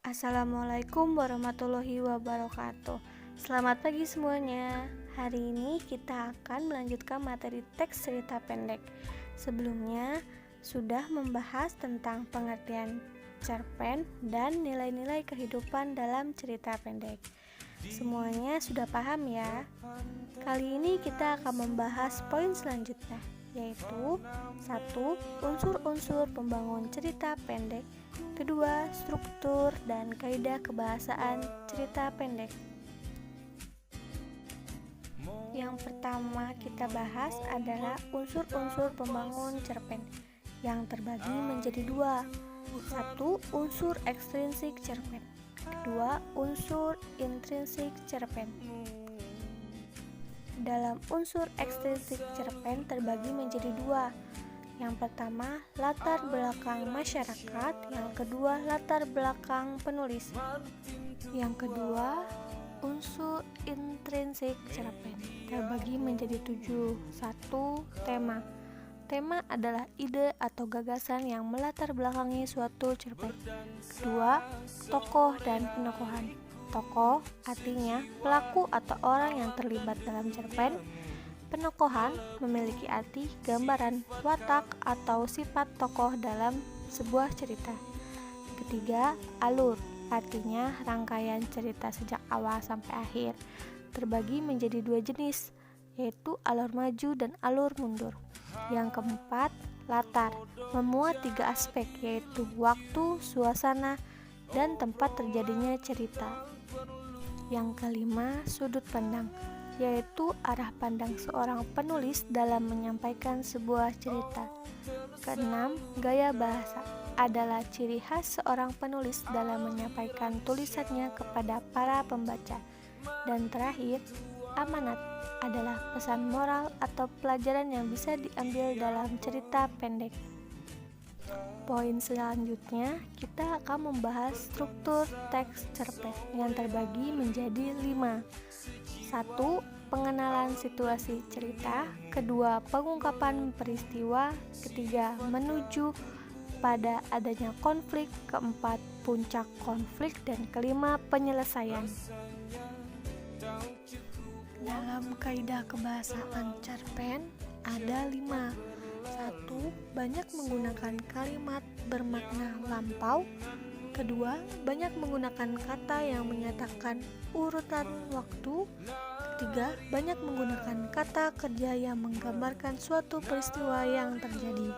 Assalamualaikum warahmatullahi wabarakatuh. Selamat pagi semuanya. Hari ini kita akan melanjutkan materi teks cerita pendek. Sebelumnya sudah membahas tentang pengertian cerpen dan nilai-nilai kehidupan dalam cerita pendek. Semuanya sudah paham ya? Kali ini kita akan membahas poin selanjutnya, yaitu 1. Unsur-unsur pembangun cerita pendek. Kedua, struktur dan kaidah kebahasaan cerita pendek. Yang pertama kita bahas adalah unsur-unsur pembangun cerpen yang terbagi menjadi dua. 1. Unsur ekstrinsik cerpen. Kedua, unsur intrinsik cerpen. Dalam unsur ekstrinsik cerpen terbagi menjadi dua. Yang pertama, latar belakang masyarakat. Yang kedua, latar belakang penulis. Yang kedua, unsur intrinsik cerpen terbagi menjadi 7. 1. Tema. Tema adalah ide atau gagasan yang melatar belakangi suatu cerpen. Kedua, tokoh dan penokohan. Tokoh artinya pelaku atau orang yang terlibat dalam cerpen. Penokohan memiliki arti gambaran watak atau sifat tokoh dalam sebuah cerita. Ketiga, alur artinya rangkaian cerita sejak awal sampai akhir. Terbagi menjadi dua jenis, yaitu alur maju dan alur mundur. Yang keempat, latar memuat tiga aspek, yaitu waktu, suasana, dan tempat terjadinya cerita. Yang kelima, sudut pandang, yaitu arah pandang seorang penulis dalam menyampaikan sebuah cerita. Keenam, gaya bahasa adalah ciri khas seorang penulis dalam menyampaikan tulisannya kepada para pembaca. Dan terakhir, amanat adalah pesan moral atau pelajaran yang bisa diambil dalam cerita pendek. Poin selanjutnya, kita akan membahas struktur teks cerpen yang terbagi menjadi 5. 1. Pengenalan situasi cerita. Kedua, pengungkapan peristiwa. Ketiga, menuju pada adanya konflik. Keempat, puncak konflik. Dan kelima, penyelesaian. Dalam kaidah kebahasaan cerpen ada 5. 1. Banyak menggunakan kalimat bermakna lampau. Kedua, banyak menggunakan kata yang menyatakan urutan waktu. Ketiga, banyak menggunakan kata kerja yang menggambarkan suatu peristiwa yang terjadi.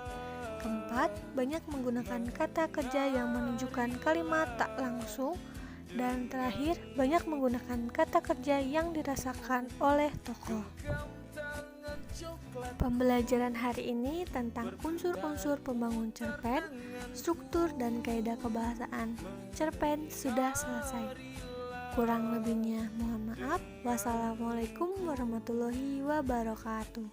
Keempat, banyak menggunakan kata kerja yang menunjukkan kalimat tak langsung. Dan terakhir, banyak menggunakan kata kerja yang dirasakan oleh tokoh. Pembelajaran hari ini tentang unsur-unsur pembangun cerpen, struktur dan kaidah kebahasaan cerpen sudah selesai. Kurang lebihnya mohon maaf. Wassalamualaikum warahmatullahi wabarakatuh.